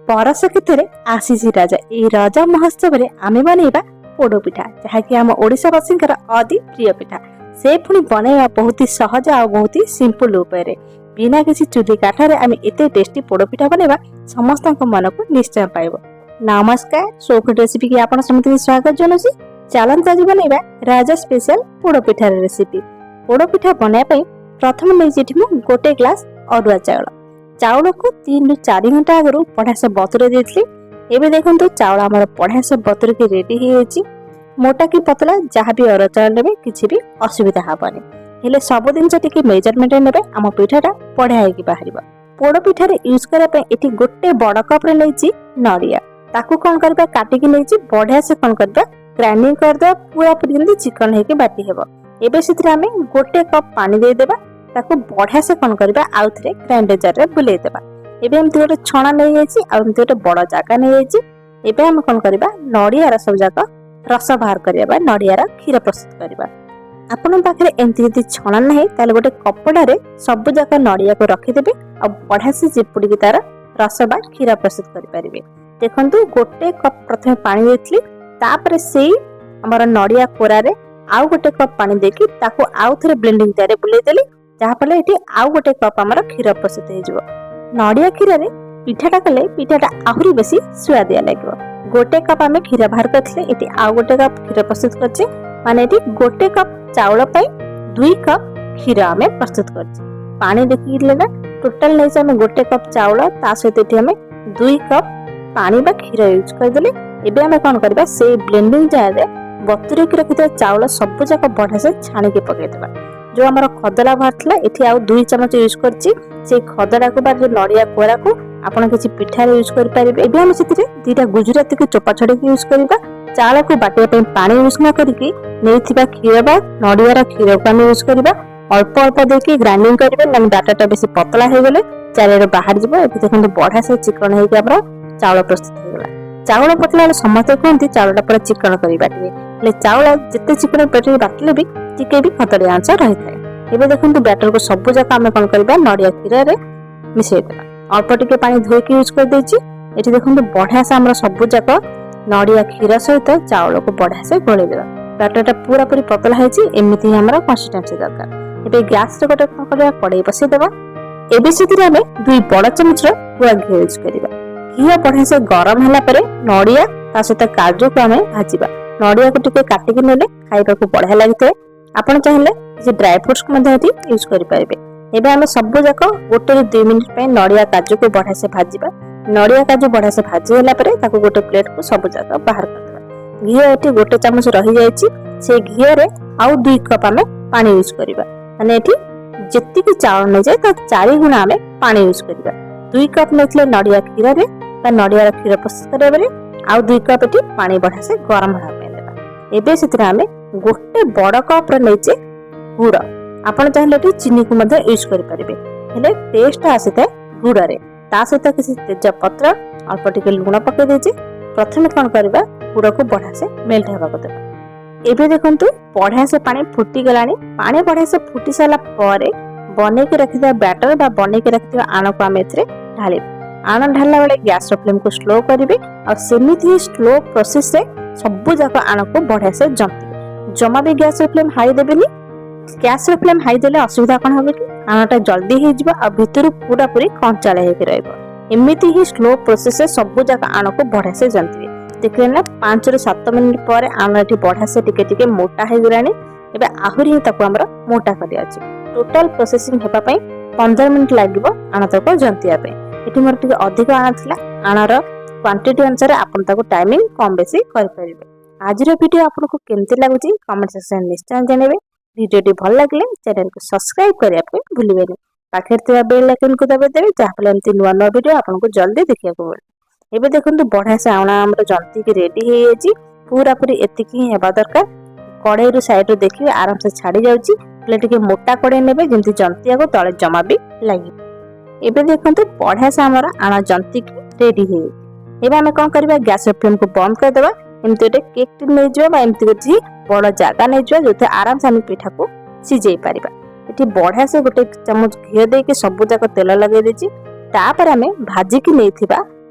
बरस क्षेत्र आशीष राजा ए रजा महोत्सव में आम बनइबा पोड़ पिठा जहाँकि आम ओडिशावासी अति प्रिय पिठा से पुणी बनइबा बहुत ही सहज और बहुत ही सिंपल उपाय बिना किसी चुली काठरे आम एत टेस्टी पोड़ पिठा बनइबा समस्त मन को निश्चय पाइब। नमस्कार सोफिट रेसिपी की आप समस्त स्वागत जनाऊँ। चलते आज बनइबा राजा स्पेशल पोड़ पिठार रेसिपी। पोड़ पिठा बनवाई प्रथम नहीं गोटे ग्लास अरुआ चाउल को 3 ରୁ 4 घंटा आगु बढ़िया से बतुरे देती। एवं देखो चाउल आम बढ़िया से बतुर के रेडी हो मोटा कि पतला जहाँ भी अरुआ चाउल ने किसी भी असुविधा हेनी हेले सब जिनस टी मेजरमेंट ने आम पिठाटा बढ़िया होगी बाहर। पोड़ पिठार यूज करने गोटे बड़ कप नहीं नड़िया ताकू कौन करवा काटिकी नहीं बढ़िया से कौन करवा ग्राइंडिंग करदे पूरा पूरी चिकन होगी बाटी हेब। एबे से आम गोटे कप पानी देदेबा ताको बढ़िया से कौन करवा आउ थे ग्राइंडर जार रे बुले देबा। एबे एमती गोटे छणा नहीं जाइए आमती गोटे बड़ जगह नहीं जाइए। एबे हम कौन करवा नड़ियार सब जाक रस बाहर करवा नड़ियार क्षीर प्रस्तुत करवा। आपन पाखे एमती यदि छणा नहीं ताले गोटे कपड़े सब जाक नड़िया को रखिदेबे और बढ़िया से चिपुड़ी तार रस बा क्षीर प्रस्तुत करें। देखो गोटे कप प्रथम पानी देती तापर से आमर नड़िया कोरारे आउ गोटे कप पानी देकी ताको आउ थे ब्लेंडिंग जार रे बुले देली जहाँफल ये आउ गोटे कप आमर क्षीर प्रस्तुत हो नड़िया क्षीर पिठाटा कले पिठाटा आहरी बेसी सुआदिया लगे। गोटे कप आम क्षीर बाहर करते आउ गोटे कप क्षीर प्रस्तुत करछे माने गोटे कप चाउल 2 कप क्षीर आम प्रस्तुत करछे। पानी देखिले ना टोटाल नहीं आम गोटे कप चाउल ता सहित आम 2 कप पानी बा क्षीर यूज करदेले। एबे आम कौन करबा से ब्लेंडिंग जार रे बतुरे की रखिथा चाउल सब जाक बढ़िया से छाणिकी पकईदेबा। जो आमर खदड़ा बाहर था ये आउ 2 चमच यूज कर खदड़ा को नड़िया कोरा को आपन किसी पिठार यूज करेंगे। आम से 2टा गुजराती को चोपा छड़ी यूज करवा चाउल को बाटिया पानी यूज न करके क्षीर बा नड़ियार क्षीर को आम यूज करवा अल्प अल्प देके ग्राइंडिंग करेंगे ना डाटा बेसी पतला हो गले चारिआडे बाहर जीव। ए देखो बढ़िया से चिकन होकर आम चाउल प्रस्तुत होगा। चाउल पतला समस्त कहते चाउलटा पूरा चिकन कर बाटे चाउल जिते चिकन पेटे बाटिले भी टिके भी खतड़िया अंश रही है। एबे देखो बैटर को सब जाक आम कौन करवा नड़िया क्षीर में मिसेदेवा अल्प टिके पानी धोईक यूज कर ये देखो बढ़िया से आम सब जाक नड़िया क्षीर सहित चाउल को बढ़िया से गोलेदेवा। बैटरटा पूरा पूरी पतला होमती ही आम कंसिस्टेंसी दरकार। एबे गैस रे गोटे कौन करवा कड़ाई बसईदेवा। एबे से आम 2 बड़ चमच पूरा घी यूज करवा। घी बढ़िया से गरम है नड़िया ता सहित काजू को आम भाजवा। नड़िया को टिके काटिकी नेले खाइबा को बढ़िया लगी आपन चाहिए किसी ड्राई फ्रुट्स को यूज करेंगे। एबे आम सब जाक 1 ରୁ 2 मिनिट नड़िया काजू को बढ़िया से भाजवा। नड़िया काजू बढ़िया से भाजी है गोटे प्लेट को सब जाक बाहर कर घी ये गोटे चमच रही जाए घी रे आउ 2 कप आम पानी यूज करवा माने जी चाउल नहीं जाए 4 गुणा आम पानी यूज करवा। 2 कप नहीं नड़िया क्षीर में नड़ियार क्षीर प्रस्तुत करेंगे आउ 2 कप ये पानी बढ़िया से गरम होगा। एबे से आम गोटे बड़ कप नहीं गुड़ आपन चाहिए चीनी को यूज करेंगे टेस्ट आसी था गुड़ रे ता सहित किसी तेज पत्र अल्प टिके लुण पकई दे प्रथम कौन करवा गुड़ को बढ़िया से मेल्ट होगा देवा। एबे देखंतु बढ़िया से पानी फुटी गलानी पानी बढ़िया से फुटी सारा पर बने के रखिथा बैटर बा बने के रखिथा आण को आम एथरे ढाली आण ढाला बेले गैस फ्लेम को स्लो करेंगे और सेमिति ही स्लो प्रोसेस से सब जाक आण को बढ़िया से जमते जमा भी गैस फ्लेम हाई देबेनी। गैस फ्लेम हाई देले असुविधा कौन होबे कि आनाटा जल्दी हो जिबा आ भितर पूरा पूरी कंचाला होके रहइबो। एमिति ही स्लो प्रोसेस से सब जाक आण को बढ़िया से जंतिबे। देखले ना 5 ରୁ 7 मिनिट पर आणटी बढ़िया से टिके टिके मोटा हो गलानी। एबे आहुरी ही ताको हमर मोटा करिया अछि। टोटल प्रोसेसिंग हेबा पई 15 मिनिट लागिबो आण ताको जंतिया पे। एठी मोर टिके अधिक आण थिला आणर क्वांटिटी अनुसार आपन ताको टाइमिंग कम बेसी कर परिबे। आज वीडियो आपको केमती लगुच कमेंट सेक्शन निश्चय जानवे। वीडियो भल लगे चैनल को सब्सक्राइब करने भूलें पाखे बेल आइकन को दबाई देवे जहाँफल एमती नुआ नुआ वीडियो आपको जल्दी देखा मिले। एबे देखो बढ़िया से आउना आम जंती की रेडी हो पूरा पूरी एतिक ही हेबा दरकार। कड़े रु साइड रू देखिए आराम से छाड़ी जाऊँगी टे मोटा कड़े ने जमी जंतिया को तले जमा भी लगे। एबे देखो बढ़िया से आम आण जंती की रेडी हो आम कौन करवा गैस फ्लेम को बंद करदे एमती गोटे केक टी नहीं जावा एमती गोटे बड़ जगह नहीं जावा जो आराम से आम पिठा को सीझे पारिबा। ये बढ़िया से गोटे चमच घी देके सब जाक तेल लगे देछि तापर आम भाजिकी नहीं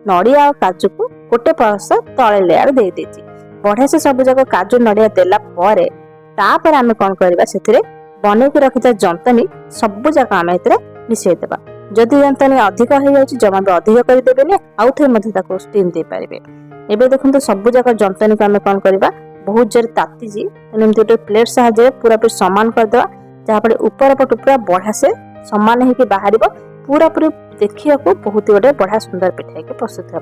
नड़िया और काजू को गोटे परस तले लेयर दे देछि। बढ़िया से सब जगह काजू नड़िया देला परे तापर आमे कोन करबा सेथिरे बनै के रखिता जंतनी सब जगह आमे एतरे मिसै देबा। जदि जंतनी अधिक हो जाउछि जमा भी अधिक कर देबेनी आउ थे मध्ये ताको स्टीम दे पारिबे। एबे देखंतु सब जगह जंतनी को आमे कोन करबा बहुत जोर ताती जी एमती गोटे प्लेट साहाय्य पूरा पूरी समान कर देबा जहाँ पर ऊपर पट पूरा बढ़िया से समान होकर बाहर पूरा पूरी देखिया को बहुत गोटे बढ़िया सुंदर पिठा के प्रस्तुत हो।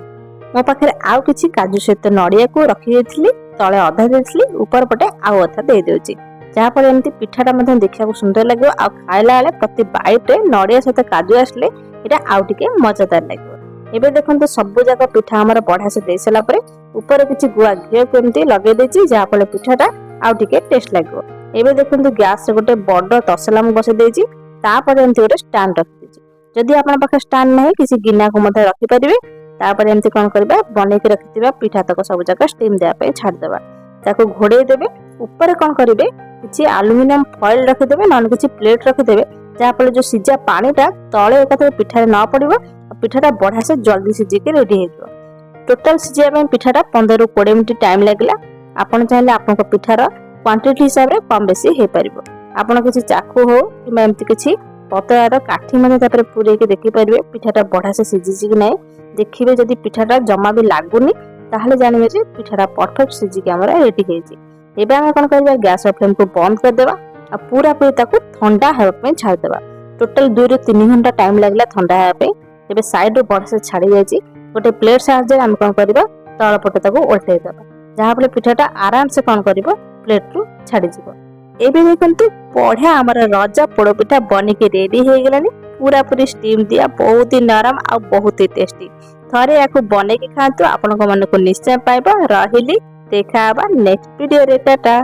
मो पाखे आउ किछि काजू सहित नड़िया को रखी देथिली तले अधा देथिली ऊपर पटे आउ अधा दे देउछि जहाँ पर एमती पिठाटा मध्ये देखिया को सुंदर लागियो आ खाइला बेले प्रति बाइट नड़िया सहित काजू आसले एटा आउ टिके मजादार लागियो। एबे देखंतु सब जगह पिठा हमर बढ़िया से दे सला परे ऊपर किछि गुआ घियो को एमती लगे देछि जहाँ पर पिठाटा आउ टिके टेस्ट लागियो। एबे देखंतु गैस रे गोटे बड़ तसला मु बसे देछि तापर एमती गोटे स्टैंड रखि देछि। जदि आपन पाखे स्टैंड नाही किछि गिना को मध्ये रखि परिबे तापर एमती कोन करबा बनै के रखिथिबा पिठा तक सब जगह स्टीम देबा पे छाड़ देबा ताको घोड़े देबे। ऊपर कोन करिवे किछि एल्युमिनियम फॉइल रखि देबे नन किछि प्लेट रखि देबे जहाँ पर जो सिजा पानीटा तळे एकते पिठारे न पड़िबो पिठाटा बढ़िया से जल्दी सिझी के रेडी हे जो। टोटल सिझिया में पिठाटा 15 ରୁ 20 मिनिट टाइम लागला। आपन चाहिले आपन पिठार क्वांटिटी हिसाब रे कम बेसी हे परिबो। आपन किछि चाकू हो कि एमती किछि पतरार काठी मध्ये तापर पूरे के देखि परिबे पिठाटा बढ़िया से सिझी कि नै। देखिबे जदि पिठाटा जमा भी लागुनी ताहले जानिबे जे पिठाटा परफेक्ट सिझी के हमरा रेडी हे जे। एबे हम कोन करबा गैस फ्लेम को बंद कर देबा आ पूरा पूरी ताको ठंडा हेबा पे छाड़ देबा। टोटल 2 ରୁ 3 घंटा टाइम लागला ठंडा हेबा पे। एबे साइड रो बढ़िया से छाड़ी जायछि गोटे प्लेट साहाय्य हम कोन करबा तळ पटे ताको उल्टै देबा जहाँ पर पिठाटा आराम से कोन करबो प्लेट रु छाड़ी जिवो। एबे देखंतु बढ़िया हमर रजा पोड़ पिठा बनि के रेडी हे गेलानी पूरा पूरी स्टीम दिया बहुत ही नरम आ बहुत ही टेस्टी। थरे याको बने के खातु आपन को मन को निश्चय पाइबा। रहिली देखा नेक्स्ट वीडियो रे टाटा।